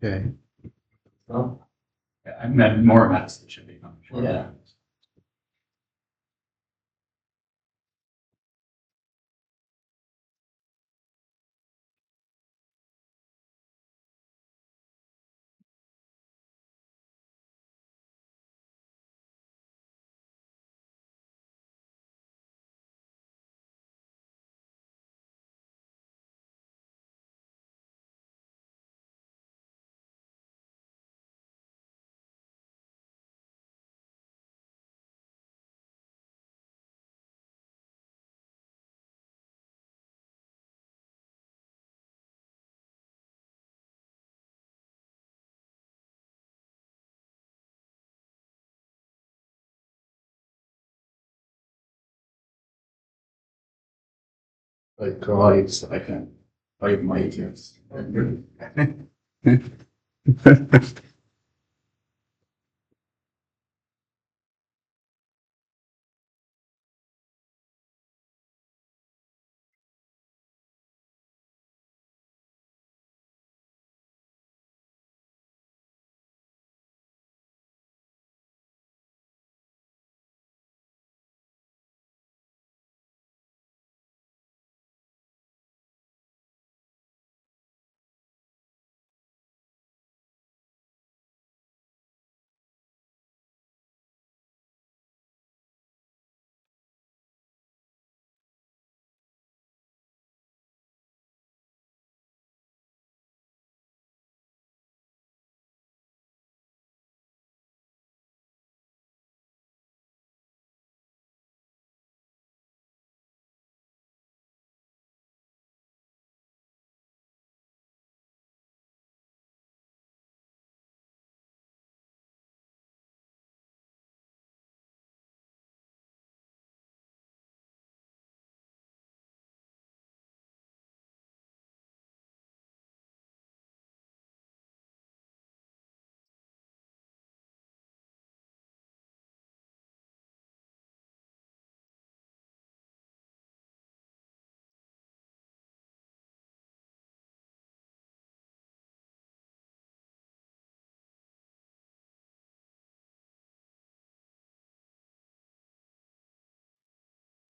Okay. So, Yeah, I meant more events that should be coming. Yeah. I cried, so I can wipe my tears.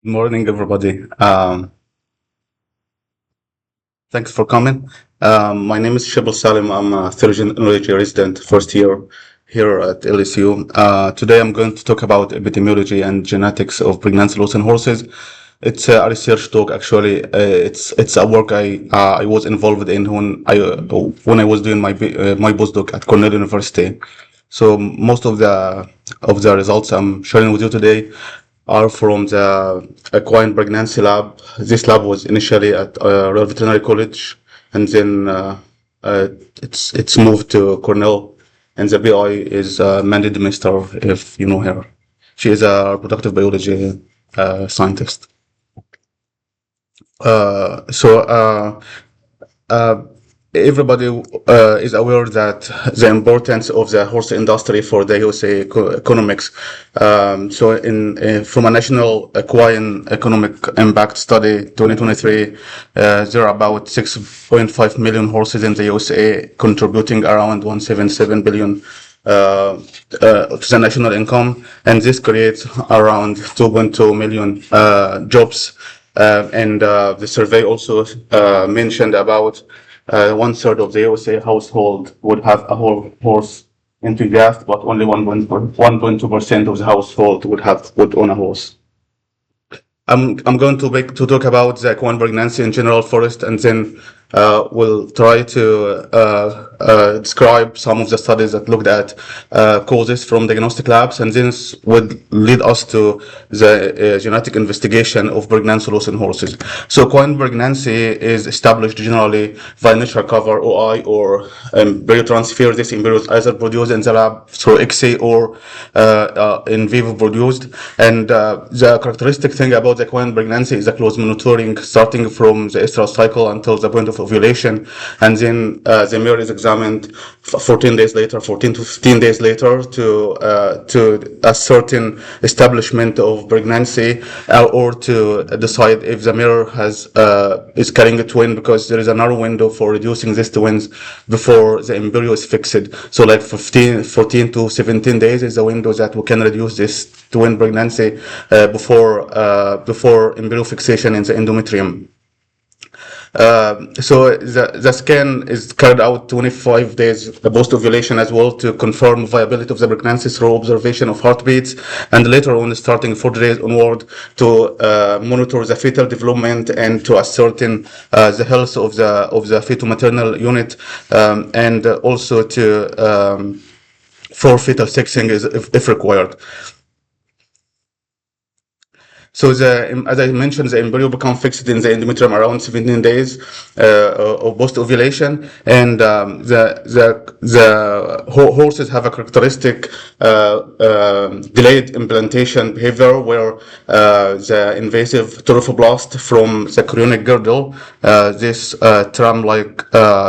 Good morning, everybody. Thanks for coming. My name is Shibal Salim. I'm a theology resident, first year here at LSU. Today I'm going to talk about epidemiology and genetics of pregnancy loss in horses. It's a research talk, actually. It's a work I was involved in when I was doing my postdoc at Cornell University. So most of the results I'm sharing with you today are from the equine pregnancy lab. This lab was initially at Royal Veterinary College, and then it's moved to Cornell, and the PI is Mandy Demister, if you know her. She is a reproductive biology scientist. So uh, everybody is aware that the importance of the horse industry for the USA economics. So, from a national equine economic impact study 2023, there are about 6.5 million horses in the USA, contributing around 177 billion to the national income, and this creates around 2.2 million jobs. And the survey also mentioned about 1/3 of the USA household would have a whole horse enthusiast, but only 1.2% of the household would own a horse. I'm going to talk about the equine pregnancy in general first, and then we'll try to describe some of the studies that looked at causes from diagnostic labs, and this would lead us to the genetic investigation of pregnancy loss in horses. So equine pregnancy is established generally via natural cover OI or embryo transfer. This embryo is either produced in the lab through XA or in vivo produced. And the characteristic thing about the equine pregnancy is the close monitoring starting from the estrous cycle until the point of ovulation, and then the mare is examined 14 days later, 14 to 15 days later, to a certain establishment of pregnancy, or to decide if the mare is carrying a twin, because there is a narrow window for reducing these twins before the embryo is fixed. So like 14 to 17 days is the window that we can reduce this twin pregnancy before embryo fixation in the endometrium. So the scan is carried out 25 days post ovulation as well, to confirm viability of the pregnancy through observation of heartbeats, and later on, starting 40 days onward, to monitor the fetal development and to ascertain the health of the fetal-maternal unit, and also to for fetal sexing if required. So as I mentioned, the embryo becomes fixed in the endometrium around 17 days of post ovulation, and the horses have a characteristic delayed implantation behavior, where the invasive trophoblast from the chorionic girdle, this tram-like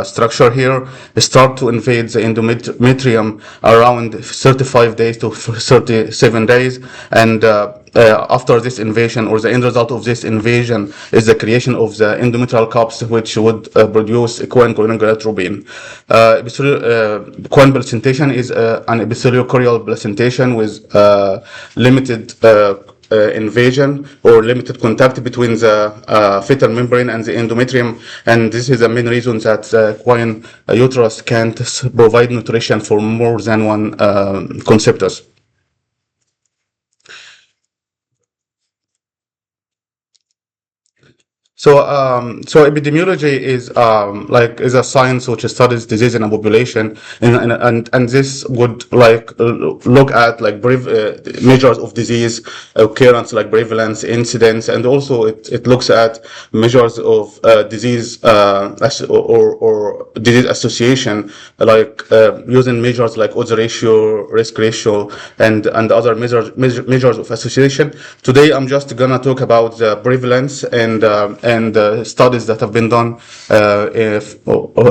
structure here, start to invade the endometrium around 35 days to 37 days, and after this invasion, or the end result of this invasion, is the creation of the endometrial cups, which would produce equine gonadotropin. Equine placentation is an epitheliocorial placentation with limited invasion or limited contact between the fetal membrane and the endometrium, and this is the main reason that the equine uterus can't provide nutrition for more than one conceptus. So epidemiology is a science which studies disease in a population, and this would look at measures of disease occurrence, like prevalence, incidence, and also it looks at measures of disease or disease association, using measures like odds ratio, risk ratio, and other measures of association. Today, I'm just gonna talk about the prevalence and studies that have been done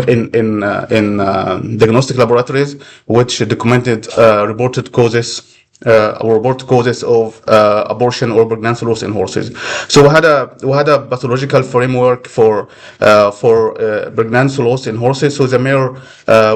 in diagnostic laboratories, which documented reported causes of abortion or pregnancy loss in horses. So we had a pathological framework for pregnancy loss in horses. So the mare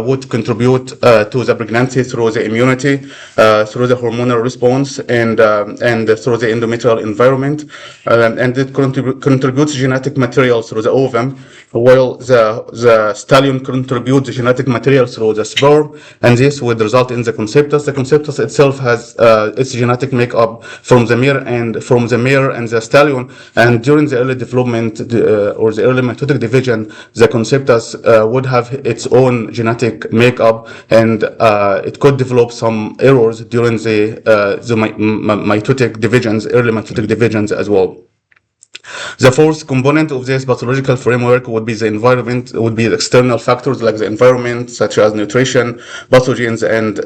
would contribute to the pregnancy through the immunity, through the hormonal response, and through the endometrial environment, and it contributes genetic material through the ovum, while the stallion contributes genetic material through the sperm, and this would result in the conceptus. The conceptus itself has its genetic makeup from the mare and the stallion, and during the early development or the early mitotic division, the conceptus would have its own genetic makeup, and it could develop some errors during the mitotic divisions, early mitotic divisions as well. The fourth component of this pathological framework would be the environment, would be the external factors like the environment, such as nutrition, pathogens, and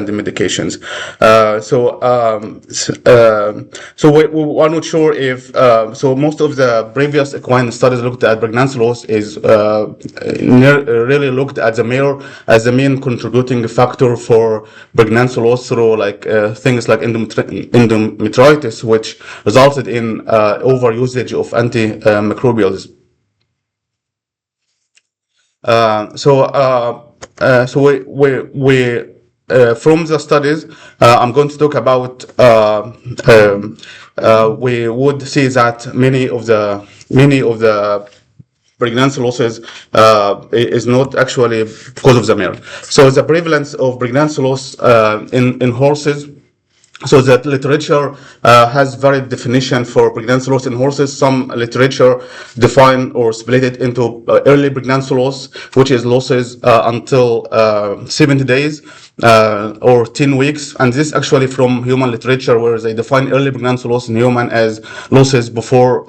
medications. So we are not sure if so. Most of the previous equine studies looked at pregnancy loss is really looked at the mare as the main contributing factor for pregnancy loss through things like endometritis, which resulted in over usage of antimicrobials. So we from the studies, I'm going to talk about. We would see that many of the pregnancy losses is not actually because of the mare. So the prevalence of pregnancy loss in horses. So that literature has varied definition for pregnancy loss in horses. Some literature define or split it into early pregnancy loss, which is losses until 70 days or 10 weeks. And this actually from human literature, where they define early pregnancy loss in human as losses before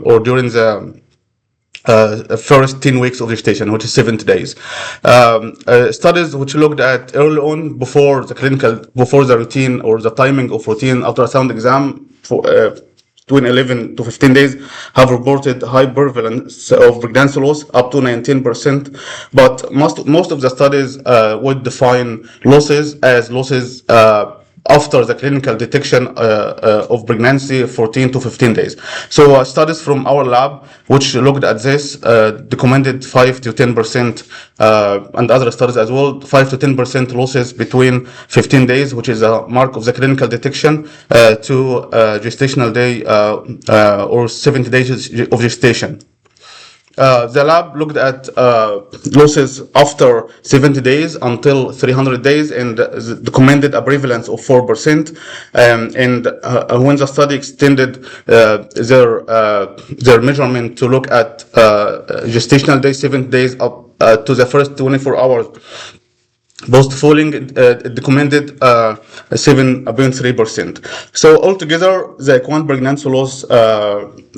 or during the first 10 weeks of gestation, which is 70 days. Studies which looked at early on, before the routine or the timing of routine ultrasound exam between 11 to 15 days have reported high prevalence of pregnancy loss, up to 19%. But most of the studies would define losses as losses after the clinical detection of pregnancy 14 to 15 days. So studies from our lab which looked at this recommended 5 to 10% and other studies as well, 5 to 10% losses between 15 days, which is a mark of the clinical detection, to gestational day or 70 days of gestation. The lab looked at losses after 70 days until 300 days and recommended a prevalence of 4%. And when the study extended their measurement to look at gestational day, 70 days up to the first 24 hours post-falling, it recommended 7.3%. So altogether, the equivalent pregnancy loss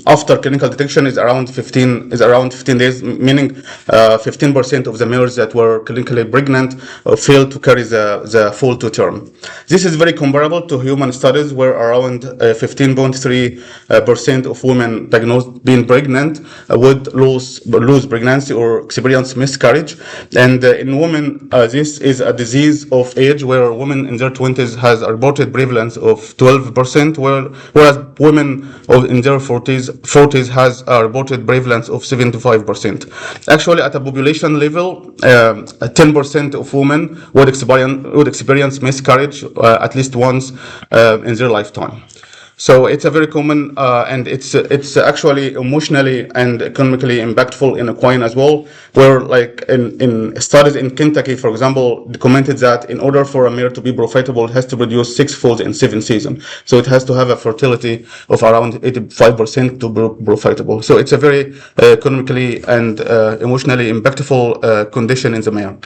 after clinical detection is around 15 days, meaning 15% of the males that were clinically pregnant failed to carry the full to term. This is very comparable to human studies where around 15.3% of women diagnosed being pregnant would lose pregnancy or experience miscarriage. And in women, this is a disease of age where women in their 20s has a reported prevalence of 12%, whereas women in their 40s has a reported prevalence of 75%. Actually, at a population level, 10% of women would experience miscarriage at least once in their lifetime. So it's a very common, and it's actually emotionally and economically impactful in equine as well, where like in studies in Kentucky, for example, documented that in order for a mare to be profitable, it has to produce 6 foals in 7 seasons. So it has to have a fertility of around 85% to be profitable. So it's a very economically and emotionally impactful condition in the mare.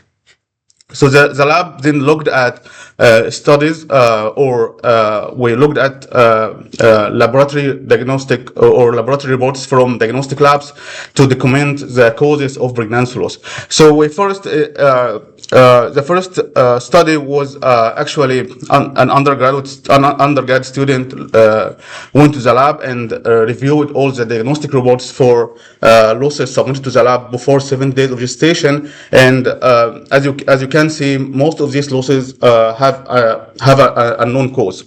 So the lab then looked at studies we looked at laboratory diagnostic or laboratory reports from diagnostic labs to document the causes of pregnancy loss. So we first the first study was actually an undergrad student went to the lab and reviewed all the diagnostic reports for losses submitted to the lab before 7 days of gestation. And as you can see, most of these losses have a known cause.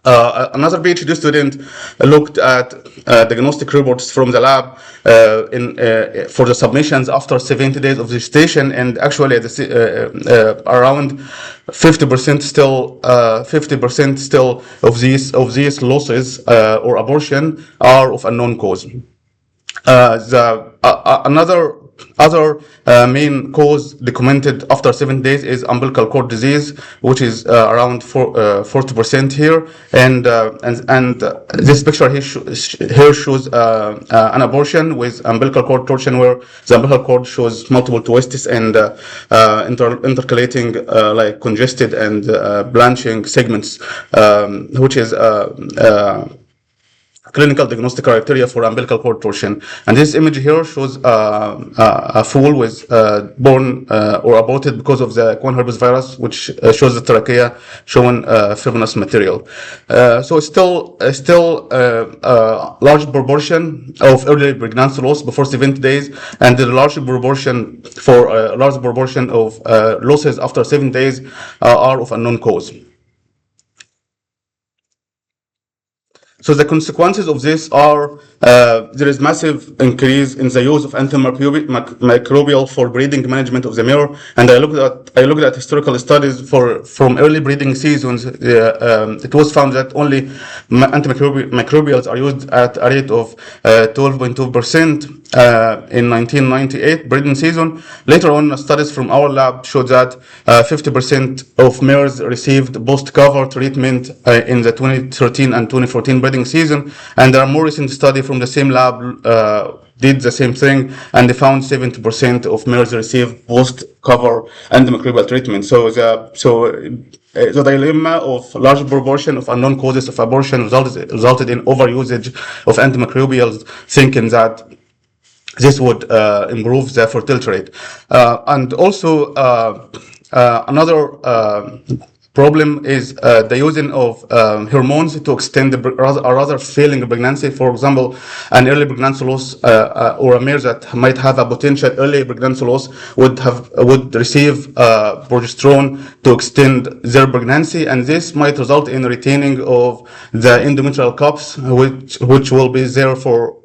Another PhD student looked at diagnostic reports from the lab for the submissions after 70 days of gestation, and actually around 50% still of these losses or abortion are of unknown cause. Other main cause documented after 7 days is umbilical cord disease, which is around 40% here, and this picture here shows an abortion with umbilical cord torsion, where the umbilical cord shows multiple twists and intercalating like congested and branching segments, which is clinical diagnostic criteria for umbilical cord torsion. And this image here shows a foal with born or aborted because of the equine herpes virus, which shows the trachea showing fibrous material. So it's still large proportion of early pregnancy loss before 70 days, and the large proportion of losses after 7 days are of unknown cause. So the consequences of this are there is massive increase in the use of antimicrobial for breeding management of the mare. And I looked at historical studies from early breeding seasons. It was found that only antimicrobials are used at a rate of 12.2% in 1998 breeding season. Later on, studies from our lab showed that 50% of mares received post-cover treatment in the 2013 and 2014 breeding season, and there are more recent studies from the same lab did the same thing, and they found 70% of mares receive post-cover antimicrobial treatment. So the dilemma of large proportion of unknown causes of abortion resulted in overusage of antimicrobials, thinking that this would improve the fertility rate. And also another problem is the using of hormones to extend a rather failing pregnancy. For example, an early pregnancy loss or a mare that might have a potential early pregnancy loss would receive progesterone to extend their pregnancy, and this might result in retaining of the endometrial cups, which will be there for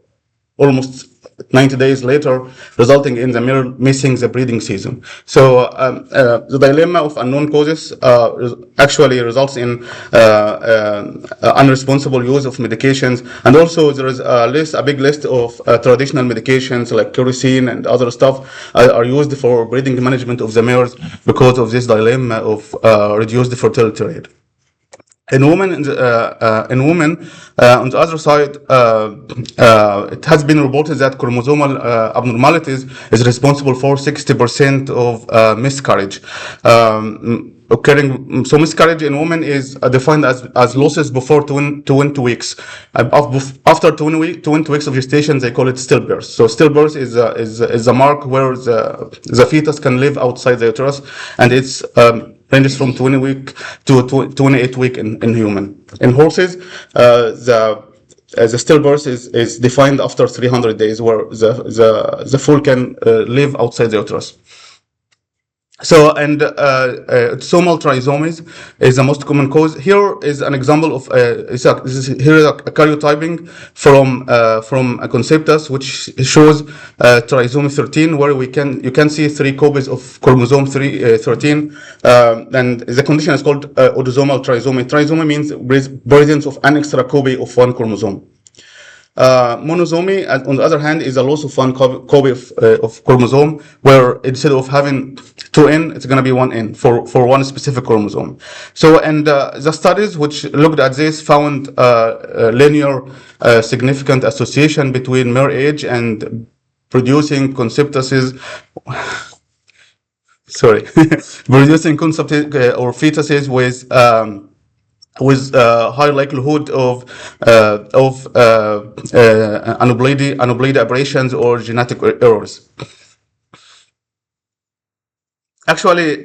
almost 90 days later, resulting in the mare missing the breeding season. So the dilemma of unknown causes actually results in unresponsible use of medications, and also there is a big list of traditional medications like kerosene and other stuff are used for breeding management of the mares because of this dilemma of reduced fertility rate. In women, on the other side, it has been reported that chromosomal abnormalities is responsible for 60% of miscarriage occurring. So miscarriage in women is defined as losses before 20 weeks. After 20 weeks of gestation, they call it stillbirth. So stillbirth is a mark where the fetus can live outside the uterus, and it's ranges from 20 week to 28 week in human. In horses, the stillbirth is defined after 300 days, where the foal can live outside the uterus. So, and autosomal trisomies is the most common cause. Here is an example of here is a karyotyping from a Conceptus, which shows trisomy 13, where you can see 3 copies of chromosome 13, and the condition is called autosomal trisomy. Trisomy means presence of an extra copy of one chromosome. Monosomy, on the other hand, is a loss of one copy of chromosome, where instead of having 2N, it's going to be 1N for one specific chromosome. So, and the studies which looked at this found linear significant association between mare age and producing conceptuses. Sorry, producing or fetuses with high likelihood of aneuploidy aberrations or genetic errors. Actually,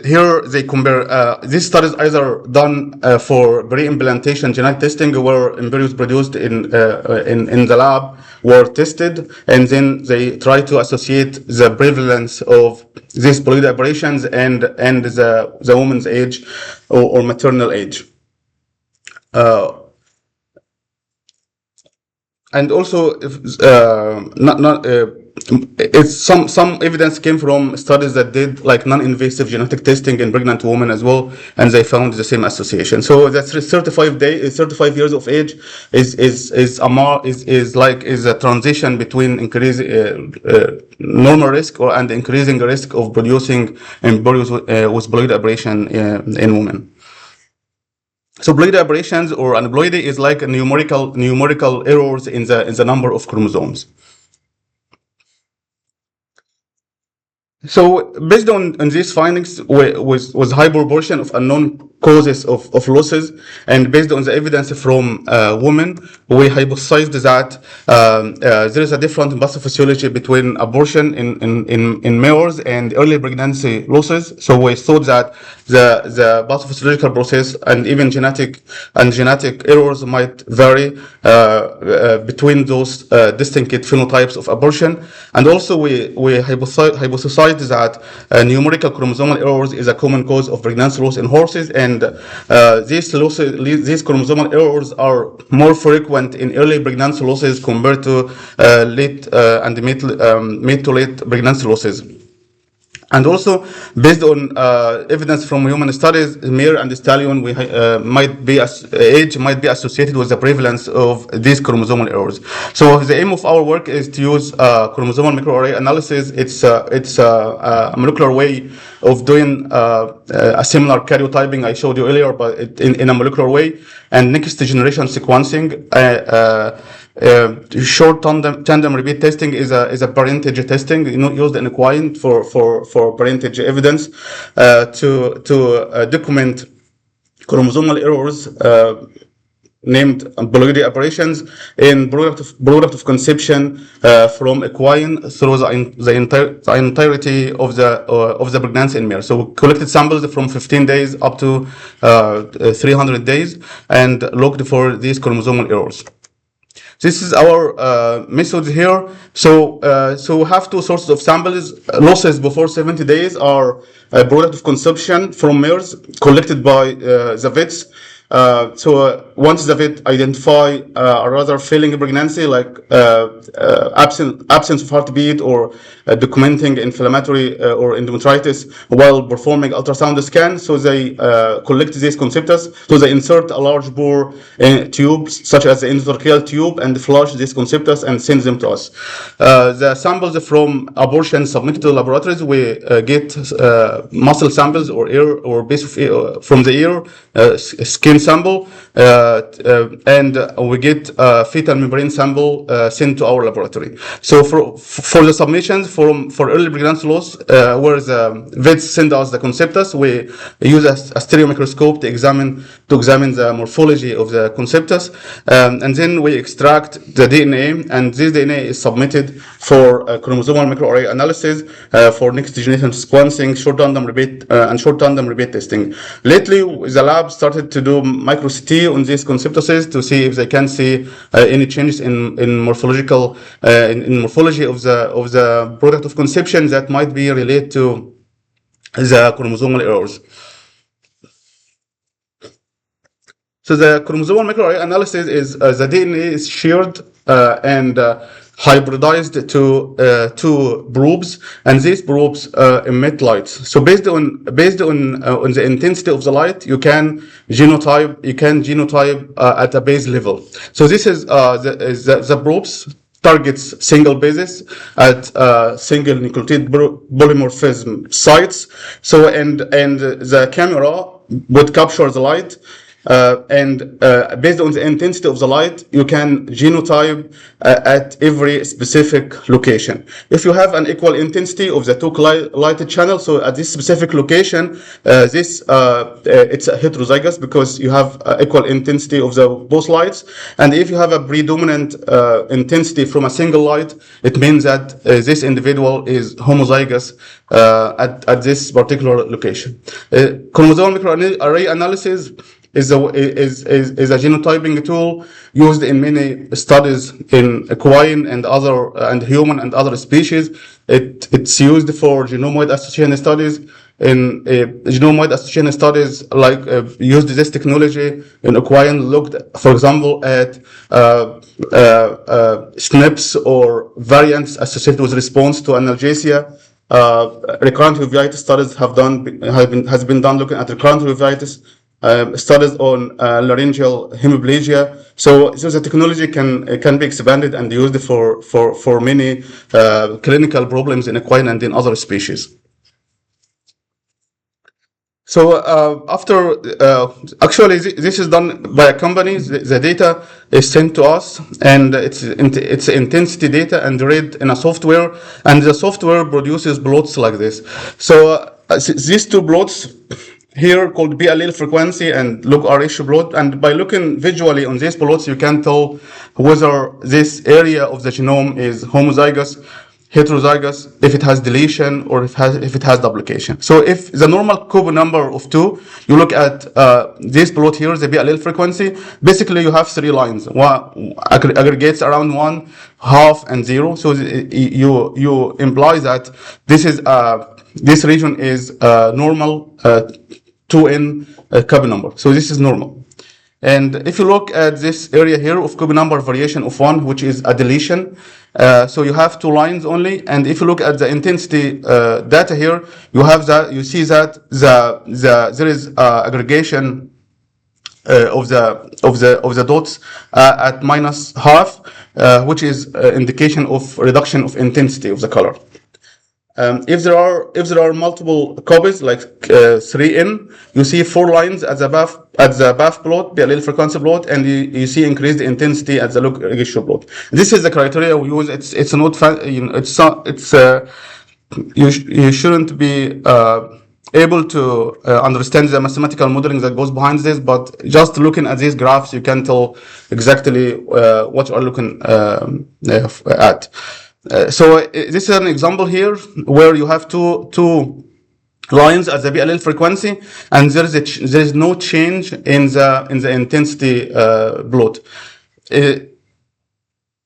here they compare these studies either done for pre-implantation genetic testing, where embryos produced in the lab were tested, and then they try to associate the prevalence of these ploidy aberrations and the woman's age or maternal age. And also, it's some evidence came from studies that did like non-invasive genetic testing in pregnant women as well, and they found the same association. So that's 35 years of age is a transition between increasing normal risk and increasing risk of producing embryos with ploidy aberration in women. So ploidy aberrations or aneuploidy is like a numerical errors in the number of chromosomes. So based on these findings, was high proportion of unknown causes of losses, and based on the evidence from women, we hypothesized that there is a different pathophysiology between abortion in males and early pregnancy losses. So we thought that the pathophysiological process and even genetic errors might vary between those distinct phenotypes of abortion. And also we hypothesized that numerical chromosomal errors is a common cause of pregnancy loss in horses, and these chromosomal errors are more frequent in early pregnancy losses compared to late and mid to late pregnancy losses. And also, based on evidence from human studies, mare and stallion age might be associated with the prevalence of these chromosomal errors. So the aim of our work is to use chromosomal microarray analysis. It's a molecular way of doing a similar karyotyping I showed you earlier, but in a molecular way, and next generation sequencing. Short tandem repeat testing is a parentage testing, used in equine for parentage evidence to document chromosomal errors named Bollinger operations in product of conception from equine through the entirety of the pregnancy in mare. So we collected samples from 15 days up to 300 days and looked for these chromosomal errors. This is our method here. So we have two sources of samples. Losses before 70 days are a product of consumption from mares collected by the vets. Once the vet identify a rather failing pregnancy, like absence of heartbeat or documenting inflammatory or endometritis while performing ultrasound scan, so they collect these conceptus. So they insert a large bore tube, such as the endotracheal tube, and flush these conceptus and send them to us. The samples from abortion submitted to the laboratories, we get muscle samples or ear or base of ear, from the ear, skin sample, and we get fetal membrane sample sent to our laboratory. So for the submissions for early pregnancy loss, where the vets send us the conceptus, we use a stereo microscope to examine the morphology of the conceptus, and then we extract the DNA, and this DNA is submitted for chromosomal microarray analysis for next generation sequencing, short tandem repeat testing. Lately, the lab started to do micro-CT on these conceptuses to see if they can see any changes in morphology of the product of conception that might be related to the chromosomal errors. So the chromosomal microarray analysis is the DNA is shared and hybridized to two probes, and these probes emit light. So based on the intensity of the light, you can genotype at a base level. So this is the probes targets single bases at single nucleotide polymorphism sites. So and the camera would capture the light. Based on the intensity of the light, you can genotype at every specific location. If you have an equal intensity of the two lighted channels, so at this specific location, it's a heterozygous because you have equal intensity of the both lights. And if you have a predominant intensity from a single light, it means that this individual is homozygous at this particular location. Chromosomal microarray analysis is a genotyping tool used in many studies in equine and human and other species. It's used for genome-wide association studies. In genome-wide association studies, used this technology in equine, looked, for example, at SNPs or variants associated with response to analgesia. Recurrent uveitis studies has been done looking at recurrent uveitis. Studies on laryngeal hemiplegia. So the technology can be expanded and used for many clinical problems in equine and in other species. So actually this is done by a company. The data is sent to us, and it's intensity data and read in a software, and the software produces plots like this. So these two plots here called B allele frequency and log-R ratio plot, and by looking visually on these plots, you can tell whether this area of the genome is homozygous, heterozygous, if it has deletion, or if it has duplication. So if the normal Kobo number of 2, you look at this plot here, the B allele frequency, basically you have 3 lines. One aggregates around 1, half, and 0. So you imply that this region is normal 2n Kobo number. So this is normal. And if you look at this area here of Kobo number variation of 1, which is a deletion, so you have 2 lines only. And if you look at the intensity data here, you see that there is aggregation of the dots at minus half, which is indication of reduction of intensity of the color. If there are multiple copies, like 3n, you see 4 lines at the BAF plot, the allele frequency plot, and you see increased intensity at the log ratio plot. This is the criteria we use. You shouldn't be able to understand the mathematical modeling that goes behind this, but just looking at these graphs, you can tell exactly what you are looking at. This is an example here where you have two lines at the PLL frequency, and there is no change in the intensity plot.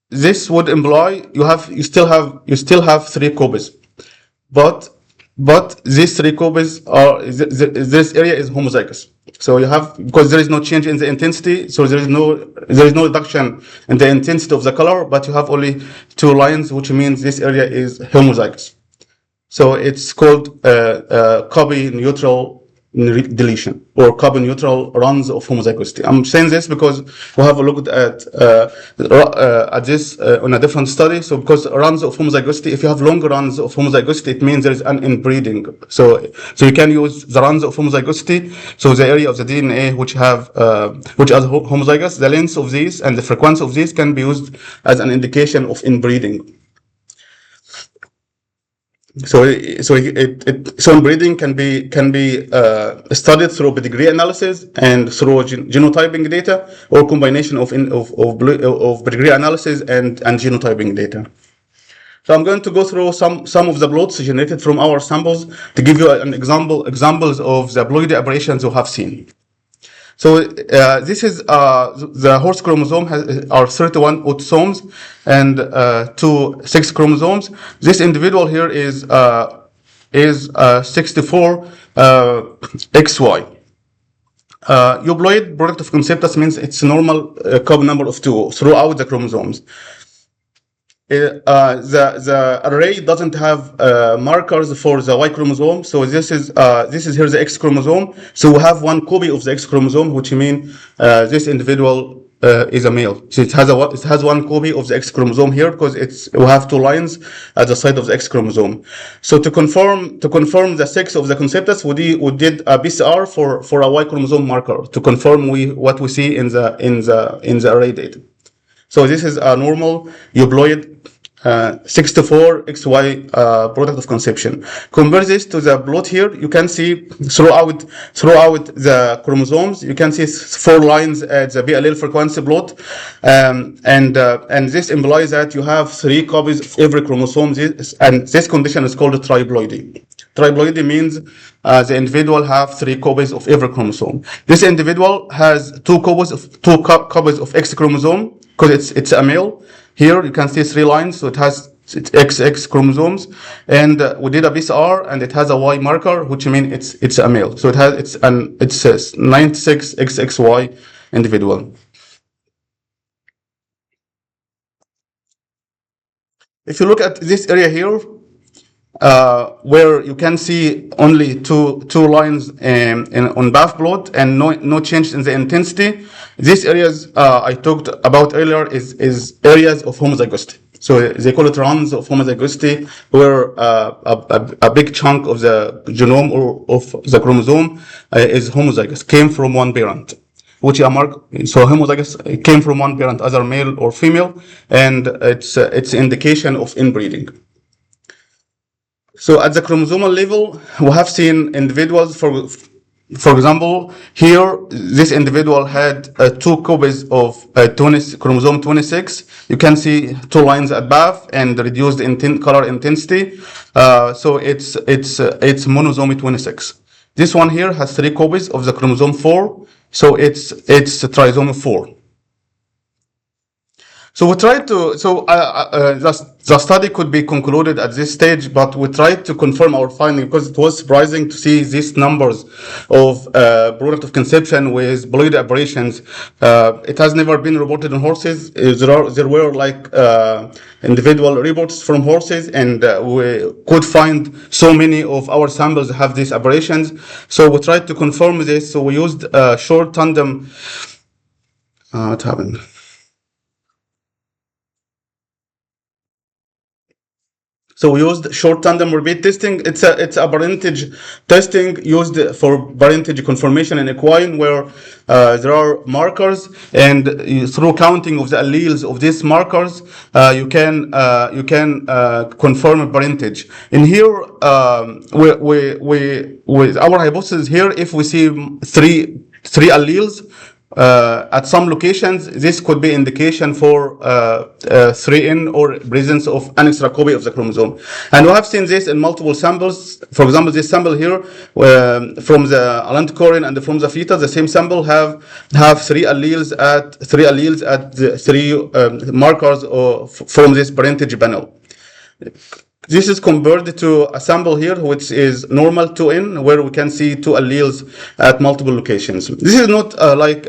This would imply you still have three copies, but these three copies are this area is homozygous. So you have, because there is no change in the intensity, so there is no reduction in the intensity of the color, but you have only two lines, which means this area is homozygous. So it's called copy neutral deletion, or copy neutral runs of homozygosity. I'm saying this because we have looked at this on a different study. So because runs of homozygosity, if you have long runs of homozygosity, it means there is an inbreeding. So you can use the runs of homozygosity. So the area of the DNA which are homozygous, the length of these and the frequency of these can be used as an indication of inbreeding. So inbreeding can be studied through pedigree analysis and through genotyping data, or combination of pedigree analysis and genotyping data. So I'm going to go through some of the plots generated from our samples to give you an examples of the ploidy aberrations we have seen. So this is the horse chromosome are 31 autosomes and two sex chromosomes. This individual here is 64 XY. Euploid product of conceptus means it's a normal copy number of 2 throughout the chromosomes. The array doesn't have markers for the Y chromosome, so this is here the X chromosome. So we have one copy of the X chromosome, which means this individual is a male. So it has one copy of the X chromosome here, because we have two lines at the side of the X chromosome. So to confirm the sex of the conceptus, we did a PCR for a Y chromosome marker to confirm what we see in the array data. So this is a normal euploid 64 XY product of conception. Compare this to the plot here. You can see throughout the chromosomes, you can see 4 lines at the PLL frequency plot, and this implies that you have 3 copies of every chromosome. And this condition is called triploidy. Triploidy means the individual have 3 copies of every chromosome. This individual has 2 copies of X chromosome, because it's a male. Here you can see 3 lines, so it's XX chromosomes, and we did a PCR, and it has a Y marker, which means it's a male. So it's a 96 XXY individual. If you look at this area here, where you can see only two lines on BAF plot and no change in the intensity. These areas I talked about earlier is areas of homozygosity. So they call it runs of homozygosity, where a big chunk of the genome or of the chromosome is homozygous, came from one parent. Which are marked, so homozygous came from one parent, either male or female, and it's indication of inbreeding. So at the chromosomal level, we have seen individuals, for example, here, this individual had 2 copies of chromosome 26. You can see 2 lines at BAF and reduced color intensity. So it's monosomy 26. This one here has 3 copies of the chromosome 4. So it's trisomy 4. So we tried to, the study could be concluded at this stage, but we tried to confirm our finding, because it was surprising to see these numbers of product of conception with ploidy aberrations. It has never been reported in horses. There were like individual reports from horses, and we could find so many of our samples have these aberrations. So we tried to confirm this. So we used short tandem. What happened? So we used short tandem repeat testing. It's a parentage testing used for parentage confirmation in equine, where there are markers, and through counting of the alleles of these markers, you can confirm parentage. In here, with our hypothesis here, if we see three alleles at some locations, this could be indication for 3N or presence of an extra copy of the chromosome. And we have seen this in multiple samples. For example, this sample here from the allantocorrin and from the fetus, the same sample have three alleles at the three markers from this parentage panel. This is compared to a sample here, which is normal 2N, where we can see two alleles at multiple locations. This is not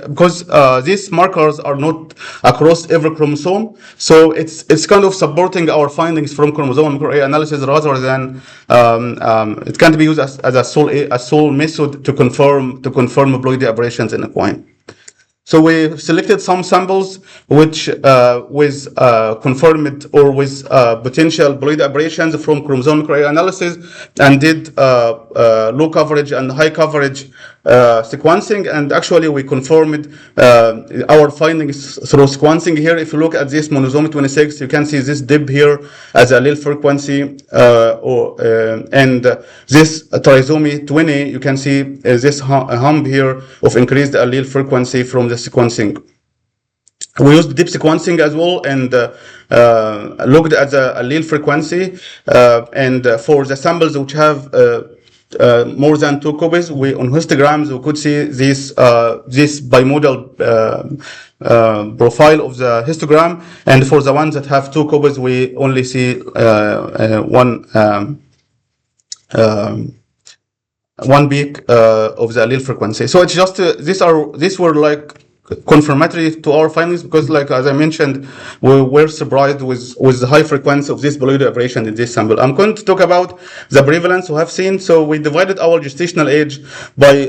because these markers are not across every chromosome, so it's kind of supporting our findings from chromosomal microarray analysis rather than it can't be used as a sole method to confirm haploidy aberrations in equine. So we selected some samples which with confirmed or with potential haploid aberrations from chromosomal microarray analysis, and did low coverage and high coverage sequencing, and actually we confirmed our findings through sequencing. Here, if you look at this monosomy 26, you can see this dip here as allele frequency, and this trisomy 20, you can see this hump here of increased allele frequency from the sequencing. We used deep sequencing as well, and looked at the allele frequency, and for the samples which have more than 2 copies, on histograms we could see this bimodal profile of the histogram, and for the ones that have 2 copies, we only see one peak of the allele frequency. So it's just these were like confirmatory to our findings, because, like as I mentioned, we were surprised with the high frequency of this haploid aberration in this sample. I'm going to talk about the prevalence we have seen. So we divided our gestational age by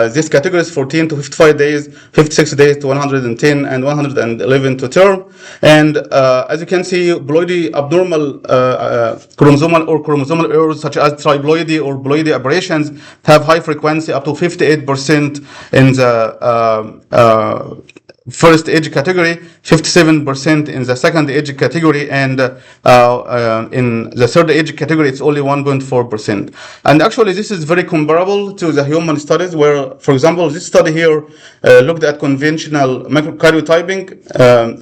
these categories: 14 to 55 days, 56 days to 110, and 111 to term. And as you can see, haploidy abnormal chromosomal errors such as triploidy or haploidy aberrations have high frequency, up to 58% in the first age category, 57% in the second age category, and in the third age category, it's only 1.4%. And actually, this is very comparable to the human studies, where, for example, this study here looked at conventional microkaryotyping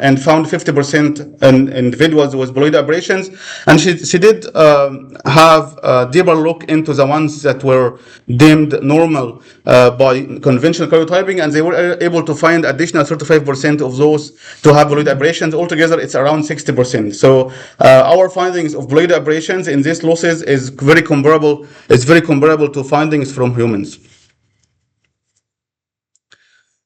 and found 50% in individuals with haploid aberrations. And she did have a deeper look into the ones that were deemed normal by conventional karyotyping, and they were able to find additional 35% of those to have haploid aberrations. Altogether, it's around 60%. So our findings of haploid aberrations in these losses is very comparable. It's very comparable to findings from humans.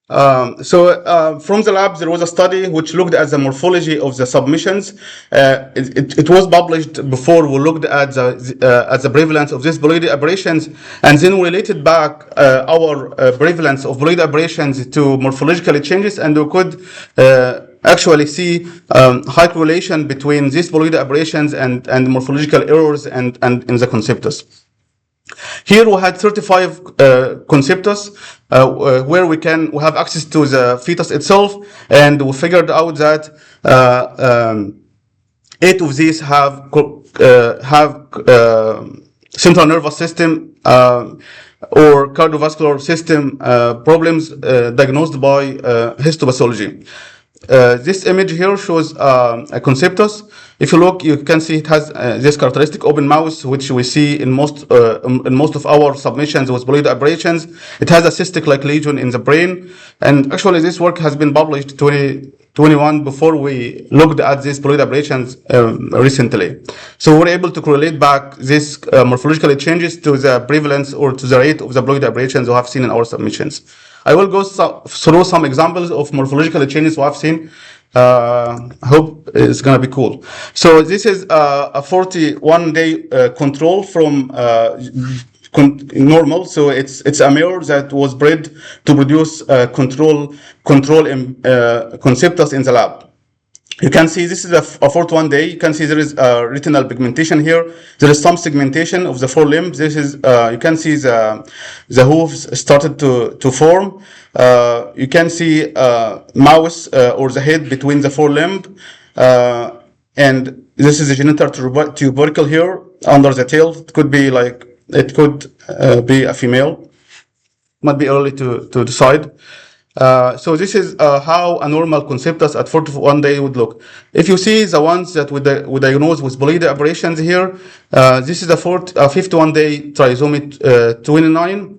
From the lab, there was a study which looked at the morphology of the submissions. It was published before we looked at the prevalence of these haploid aberrations, and then we related back our prevalence of haploid aberrations to morphological changes, and we could actually see high correlation between these haploid aberrations and morphological errors and in the conceptus. Here we had 35 conceptus where we have access to the fetus itself, and we figured out that 8 of these have central nervous system or cardiovascular system problems diagnosed by histopathology. This image here shows a conceptus. If you look, you can see it has this characteristic open mouth, which we see in most of our submissions with haploid aberrations. It has a cystic-like lesion in the brain, and actually this work has been published 2021 before we looked at these haploid aberrations recently. So we're able to correlate back these morphological changes to the prevalence or to the rate of the haploid aberrations we have seen in our submissions. I will go through some examples of morphological changes we have seen. I hope it's going to be cool. So this is a 41-day control from normal. So it's a mare that was bred to produce control conceptus in the lab. You can see this is a 41 day. You can see there is retinal pigmentation here. There is some segmentation of the forelimb. This is you can see the hooves started to form. You can see mouse or the head between the forelimb, and this is the genital tubercle here under the tail. It could be be a female. Might be early to decide. So this is how a normal conceptus at 41 day would look. If you see the ones that we diagnose with Bolide aberrations here, this is a 51 day trisomy 29.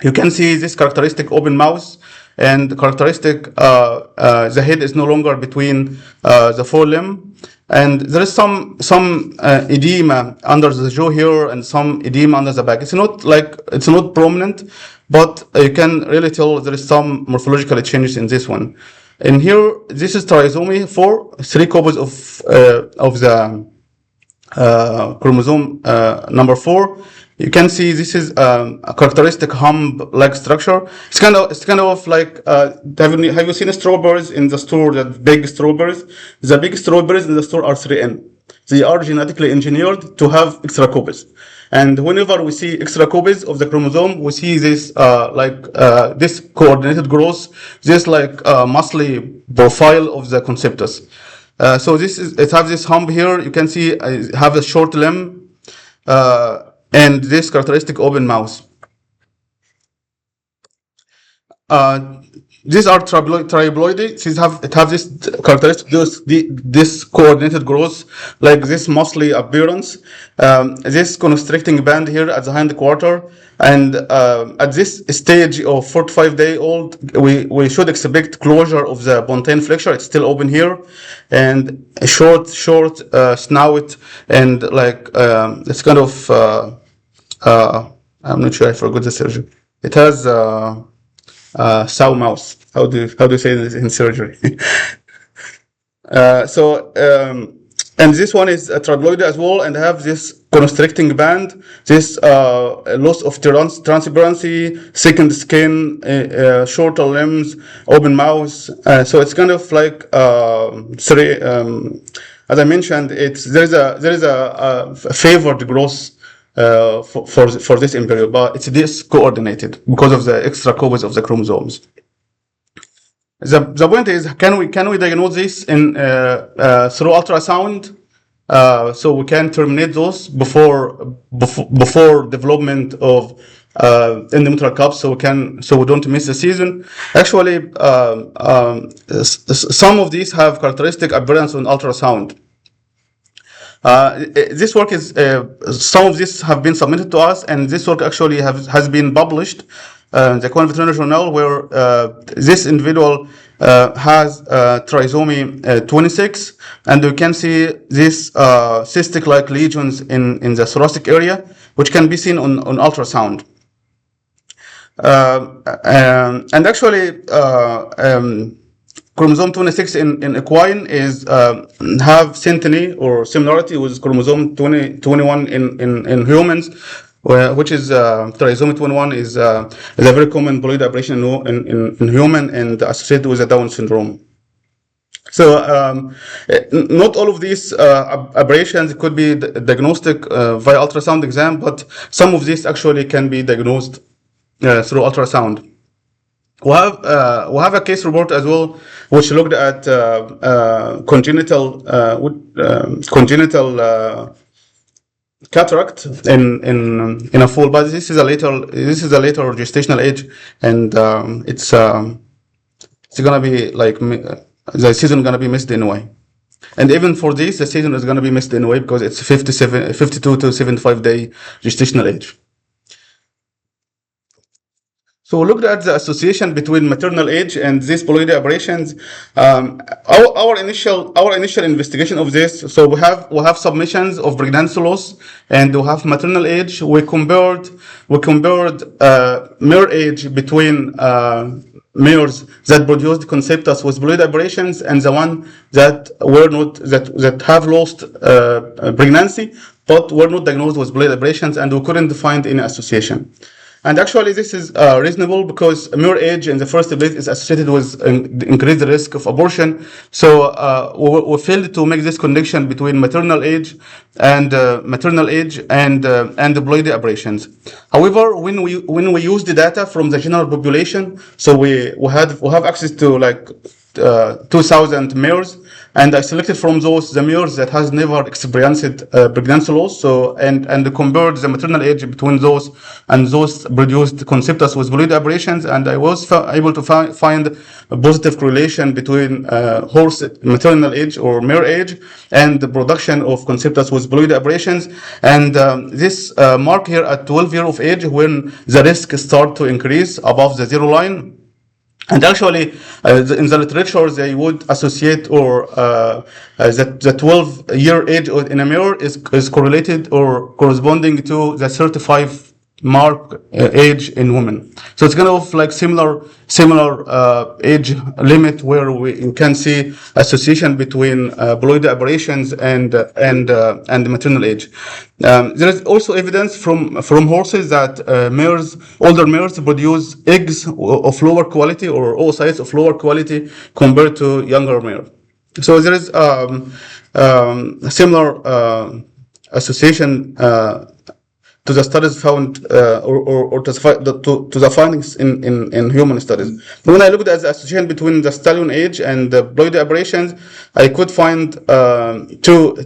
You can see this characteristic open mouth and characteristic the head is no longer between the forelimb, and there is some edema under the jaw here and some edema under the back. It's not prominent, but you can really tell there is some morphological changes in this one. And here, this is trisomy 4, 3 copies of the chromosome number 4. You can see this is a characteristic hump-like structure. It's kind of like have you seen strawberries in the store? That big strawberries. The big strawberries in the store are 3N. They are genetically engineered to have extra copies. And whenever we see extra copies of the chromosome, we see this this coordinated growth, this muscly profile of the conceptus. So it has this hump here. You can see I have a short limb. And this characteristic open mouth. These are tribloidy. It have this characteristic, this coordinated growth, like this muscly appearance. This constricting band here at the hind quarter, and at this stage of 45 day old, we should expect closure of the pontine flexure. It's still open here, and a short snout, and it's kind of I'm not sure, I forgot the surgery. It has sow mouse. How do you say this in surgery? And this one is a tribloid as well, and have this constricting band, this loss of transparency, thickened skin, shorter limbs, open mouth. So it's kind of like as I mentioned, there is a favored growth for this embryo, but it's discoordinated because of the extra copies of the chromosomes. The point is, can we diagnose this in through ultrasound? So we can terminate those before development of endometrial cups, so we don't miss the season. Actually, some of these have characteristic appearance on ultrasound. This work is some of this have been submitted to us, and this work actually has been published in the Common Veterinary Journal, where this individual has trisomy 26, and you can see these cystic-like lesions in the thoracic area, which can be seen on ultrasound. And actually, chromosome 26 in equine is have synteny or similarity with chromosome 21 in humans, which is trisomy 21 is a very common Bolide aberration in human and associated with the Down syndrome. So not all of these aberrations could be diagnostic via ultrasound exam, but some of these actually can be diagnosed through ultrasound. We have a case report as well, which looked at congenital cataract in a foal, but this is a later gestational age, and it's gonna be like the season gonna be missed anyway. And even for this, the season is gonna be missed anyway because it's 52 to 75 day gestational age. So we looked at the association between maternal age and these Bolide aberrations. Our initial investigation of this. So we have submissions of pregnancy loss, and we have maternal age. We compared mare age between mares that produced conceptus with Bolide aberrations and the one that were not that have lost pregnancy but were not diagnosed with Bolide aberrations, and we couldn't find any association. And actually, this is reasonable because mere age in the first place is associated with increased risk of abortion. So we failed to make this connection between maternal age and ploidy aberrations. However, when we use the data from the general population, so we have access to like 2,000 mares, and I selected from those the mares that has never experienced pregnancy loss. So and compared the maternal age between those and those produced conceptus with ploidy aberrations, and I was able to find a positive correlation between horse maternal age or mare age and the production of conceptus with ploidy aberrations. And this mark here at 12 years of age, when the risk start to increase above the zero line. And actually, in the literature, they would associate or that the 12-year age in a mare is correlated or corresponding to the 35 mark age in women. So it's kind of like similar age limit where you can see association between ploidy aberrations and maternal age. There is also evidence from horses that older mares produce eggs of lower quality or oocytes of lower quality compared to younger mare. So there is a similar association to the studies found or to the findings in human studies. When I looked at the association between the stallion age and the ploidy aberrations, I could find two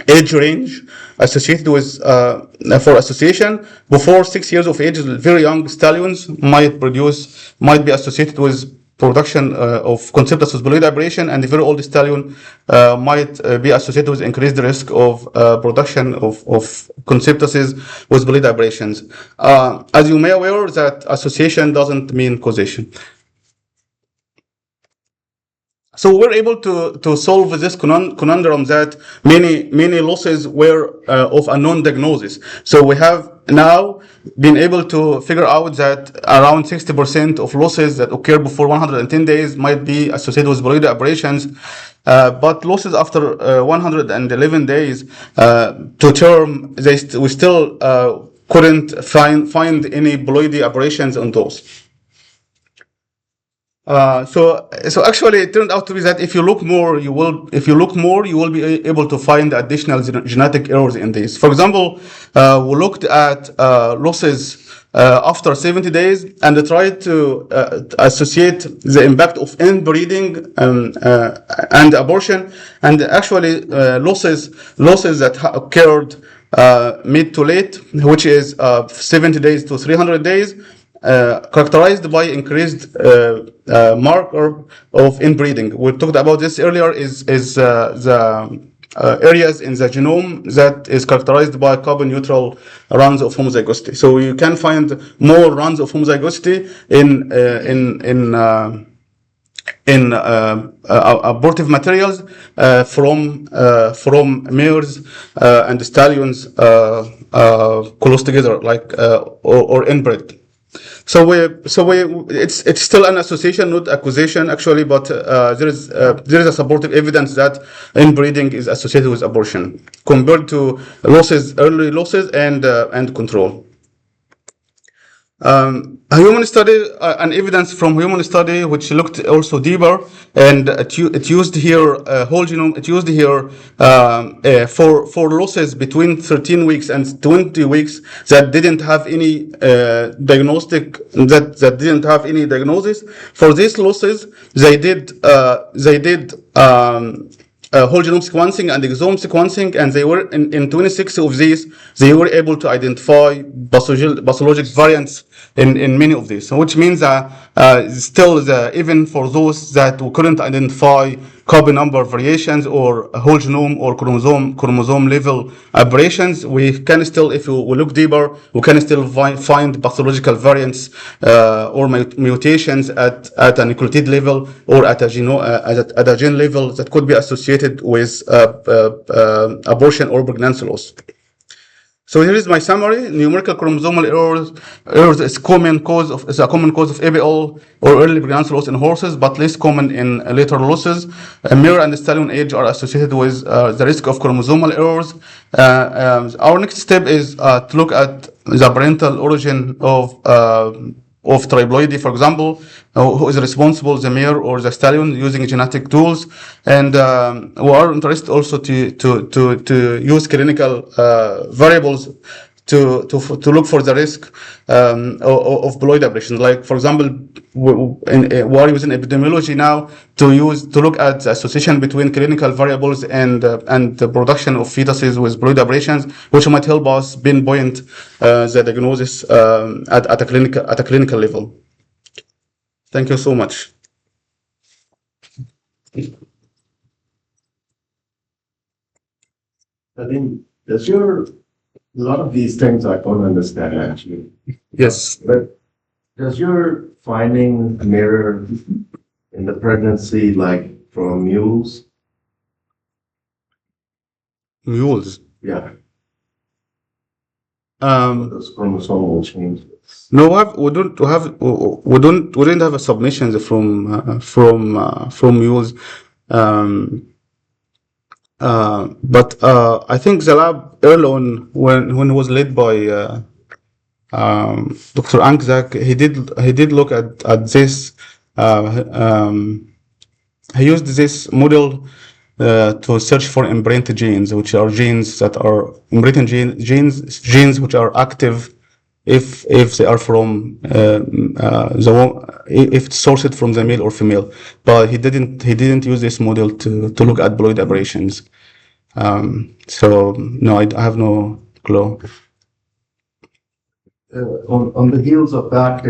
age range associated with for association. Before 6 years of age, very young stallions might be associated with production of conceptus with ploidy aberration, and the very old stallion might be associated with increased risk of production of conceptuses with ploidy aberrations. As you may aware, that association doesn't mean causation. So we're able to solve this conundrum that many losses were of unknown diagnosis. So we have now been able to figure out that around 60% of losses that occur before 110 days might be associated with ploidy aberrations. But losses after 111 days to term, we still couldn't find any ploidy aberrations on those. So actually, it turned out to be that if you look more, you will be able to find additional genetic errors in these. For example, we looked at losses after 70 days and tried to associate the impact of inbreeding and abortion, and actually losses that occurred mid to late, which is 70 days to 300 days. Characterized by increased marker of inbreeding. We talked about this earlier. Is the areas in the genome that is characterized by carbon neutral runs of homozygosity. So you can find more runs of homozygosity in abortive materials from mares and stallions close together, like or inbred. So it's still an association, not acquisition, actually, but there is a supportive evidence that inbreeding is associated with abortion compared to early losses and control. A human study, an evidence from human study, which looked also deeper, and it used here whole genome. It used here for losses between 13 weeks and 20 weeks that didn't have any diagnostic, that didn't have any diagnosis. For these losses, they did whole genome sequencing and exome sequencing, and they were in 26 of these, they were able to identify pathologic variants in many of these. So which means that still even for those that we couldn't identify copy number variations or whole genome or chromosome level aberrations, we can still, if we look deeper, we can still find pathological variants or mutations at a nucleotide level or at a gene level that could be associated with abortion or pregnancy loss. So here is my summary. Numerical chromosomal errors is a common cause of ABL or early pregnancy loss in horses, but less common in later losses. Mare and stallion age are associated with the risk of chromosomal errors. Our next step is to look at the parental origin of triploidy, for example, who is responsible, the mare or the stallion, using genetic tools, and we are interested also to use clinical variables to look for the risk of beloid abrasion. Like, for example, we are using epidemiology now to look at the association between clinical variables and the production of fetuses with beloid abrasions, which might help us pinpoint the diagnosis at a clinical level. Thank you so much. I think a lot of these things I don't understand actually. Yes. But does your finding mirror in the pregnancy like from mules? Mules. Yeah, Um, those chromosomal changes. No, we didn't have a submissions from mules. Um, but I think the lab early on, when it was led by Dr. Ankzak, he did look at this. He used this model to search for imprinted genes, which are genes that are imprinted genes which are active if they are from if it's sourced from the male or female. But he didn't use this model to look at beloid aberrations. So no, I have no clue. On the heels of that,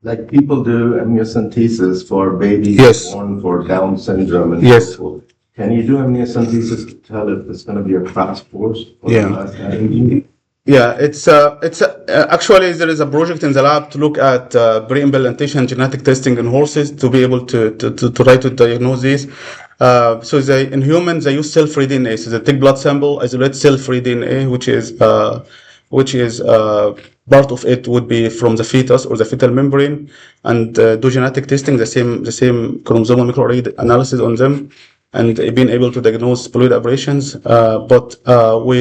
like people do amniocentesis for babies Yes. born for Down syndrome and Yes. so forth. Can you do amniocentesis to tell if it's going to be a fast force? For Yeah. the last IUD? Yeah, it's actually there is a project in the lab to look at pre-implantation genetic testing in horses to be able to try to diagnose this. So in humans they use cell-free DNA. So they take blood sample, isolate cell-free DNA, which is part of it would be from the fetus or the fetal membrane, and do genetic testing, the same chromosomal microarray analysis on them, and being able to diagnose beloid aberrations. But we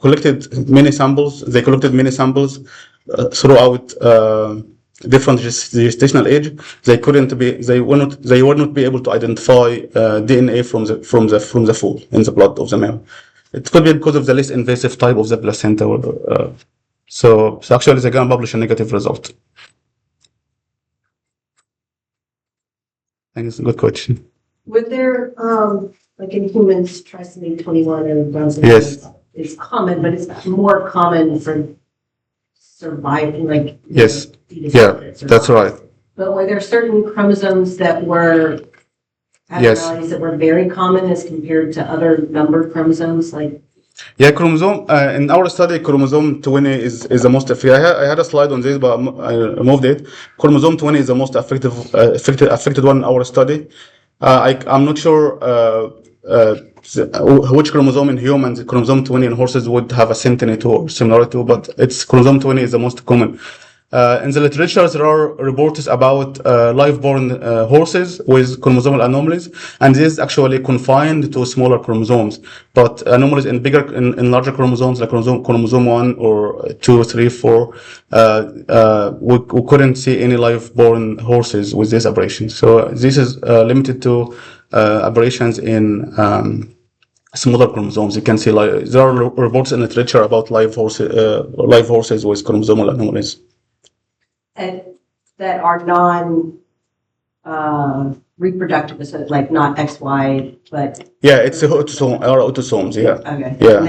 collected many samples. They collected many samples throughout different gestational age. They were not be able to identify DNA from the foal in the blood of the male. It could be because of the less invasive type of the placenta. So actually they're gonna publish a negative result. Thanks, good question. Would there, like in humans, trisomy 21 and Down syndrome Yes. is common, but it's more common for surviving, like. Yes. fetus Yeah, that survive. that's right. But were there certain chromosomes that were Yes. abnormalities that were very common as compared to other numbered chromosomes, like? Yeah, chromosome in our study, chromosome 20 is the most affected. I had a slide on this, but I removed it. Chromosome 20 is the most affected one in our study. I'm not sure which chromosome in humans, chromosome 20 in horses would have a synteny to or similar to, but it's chromosome 20 is the most common. In the literature, there are reports about live-born horses with chromosomal anomalies, and this is actually confined to smaller chromosomes. But anomalies in larger chromosomes, like chromosome 1 or 2, 3, 4, we couldn't see any live-born horses with this aberration. So this is limited to aberrations in smaller chromosomes. You can see there are reports in literature about live horses with chromosomal anomalies. And that are reproductive, so like not XY, but. Yeah, it's autosomes, yeah. Okay. Yeah.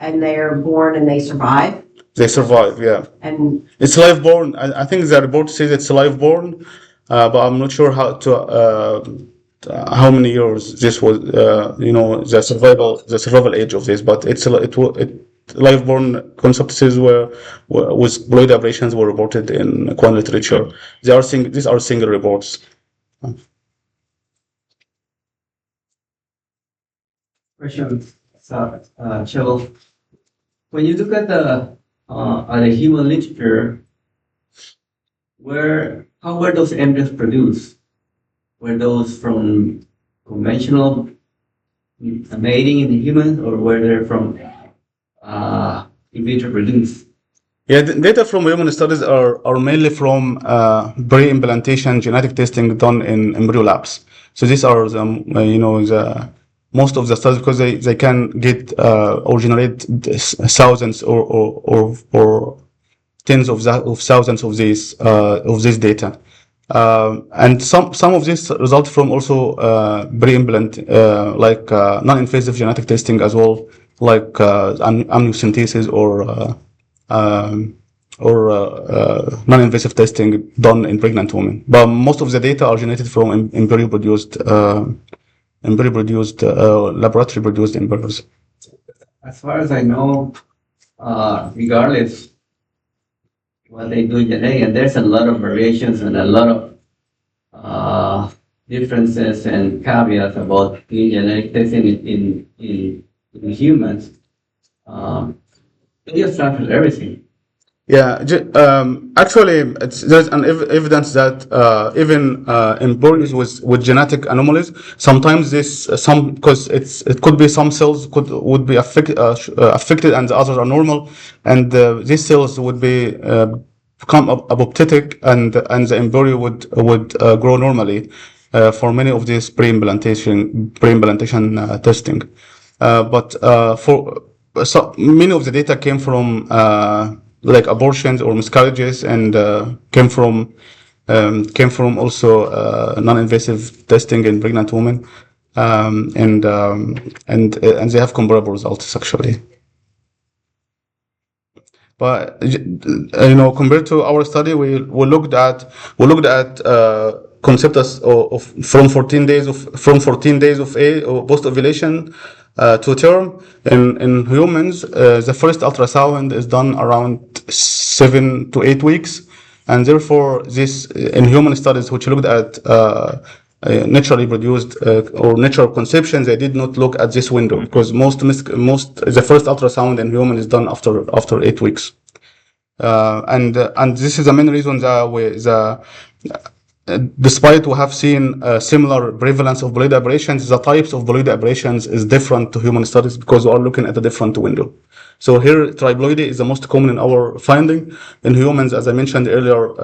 And they're born and they survive, They survive, yeah. and It's live born. I think the report says it's live born, but I'm not sure how many years this was, the survival age of this, but live born concepts with beloid aberrations were reported in quant literature. These are single reports. Question. So, Chill, when you look at the human literature, how were those embryos produced? Were those from conventional mating in the humans, or were they from in vitro produced? Yeah, data from human studies are mainly from pre-implantation genetic testing done in embryo labs. So these are the, the most of the studies, because they can get or generate thousands or tens of thousands of this data. And some of this result from also pre-implant non-invasive genetic testing as well, like amniocentesis non-invasive testing done in pregnant women. But most of the data are generated from embryo-produced laboratory-produced embryos. As far as I know, regardless what they do in genetic, and there's a lot of variations and a lot of differences and caveats about doing genetic testing in humans. They just transfer everything. Yeah, actually, there's an evidence that even embryos with genetic anomalies, sometimes because it could be some cells would be affected and the others are normal, and these cells would become apoptotic, and the embryo would grow normally for many of these pre-implantation testing, but for many of the data came from like abortions or miscarriages, and came from also non-invasive testing in pregnant women, and they have comparable results actually. But compared to our study, we looked at concept of from 14 days of post ovulation to term. In humans, the first ultrasound is done around 7 to 8 weeks, and therefore this in human studies which looked at naturally produced or natural conception, they did not look at this window, because most the first ultrasound in human is done after 8 weeks, and this is the main reason that despite we have seen similar prevalence of bolide aberrations, the types of bolide aberrations is different to human studies, because we are looking at a different window. So here, triploidy is the most common in our finding. In humans, as I mentioned earlier,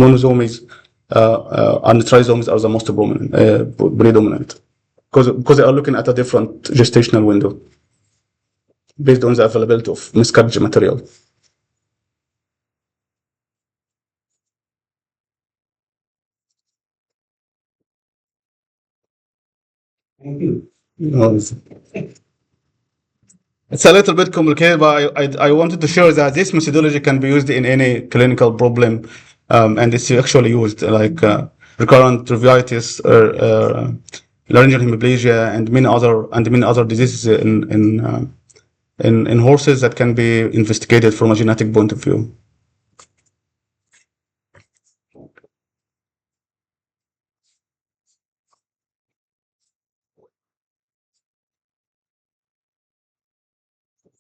monosomes and trisomes are the most predominant, because they are looking at a different gestational window based on the availability of miscarriage material. Thank you. It's a little bit complicated, but I wanted to show that this methodology can be used in any clinical problem, and it's actually used like recurrent uveitis, laryngeal hemiplegia, and many other diseases in horses that can be investigated from a genetic point of view.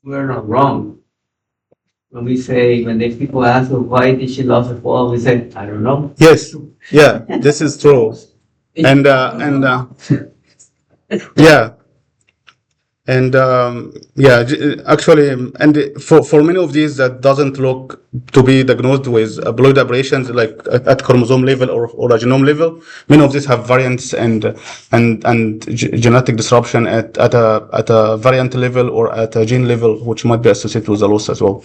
We're not wrong. When the people ask, well, why did she lose the ball? We say, I don't know. Yes, yeah, this is true, and yeah. And actually, and for many of these that doesn't look to be diagnosed with bolide aberrations, like at chromosome level or a genome level, many of these have variants and genetic disruption at a variant level or at a gene level, which might be associated with the loss as well.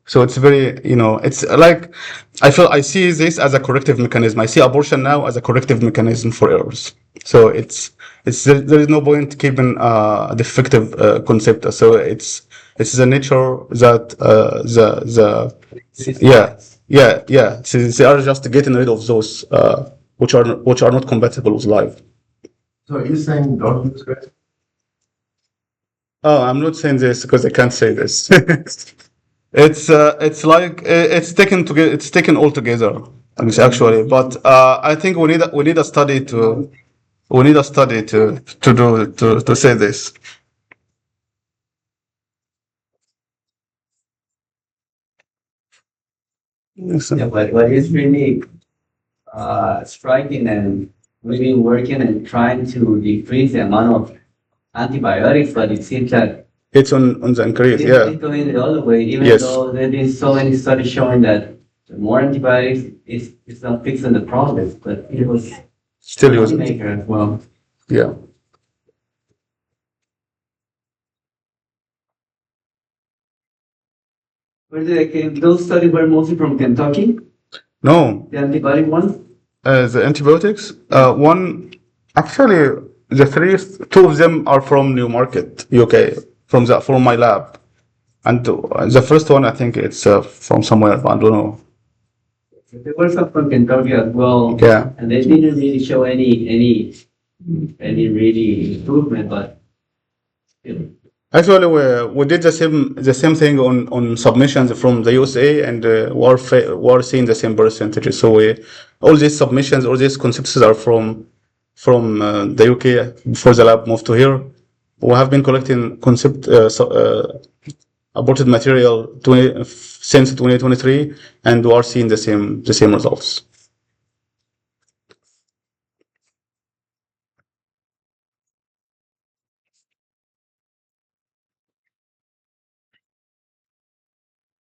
So it's very, it's like, I see this as a corrective mechanism. I see abortion now as a corrective mechanism for errors. So there is no point keeping a defective concept. So it's the nature that they are just getting rid of those which are not compatible with life. So are you saying don't use grass? Oh, I'm not saying this because I can't say this. It's like it's taken all together actually, but I think we need a study to say this. Yeah, but what is really striking and really working and trying to decrease the amount of antibiotics, but it seems that It's on the increase. it's Yeah. going the other way, even Yes. though there is so many studies showing that the more antibiotics is not fixing the problem, but it was Still using. maker as well. Yeah. Where did they came? Those studies were mostly from Kentucky, No. the antibiotic ones. The antibiotics. One, actually, two of them are from Newmarket, UK, from my lab, and the first one I think it's from somewhere, I don't know. There were some from Kentucky as well. Yeah. And they didn't really show any really improvement, but you know, Actually, we did the same thing on submissions from the USA, and we're seeing the same percentages. So all these submissions, all these concepts are from the UK before the lab moved to here. We have been collecting aborted material since 2023, and we are seeing the same results.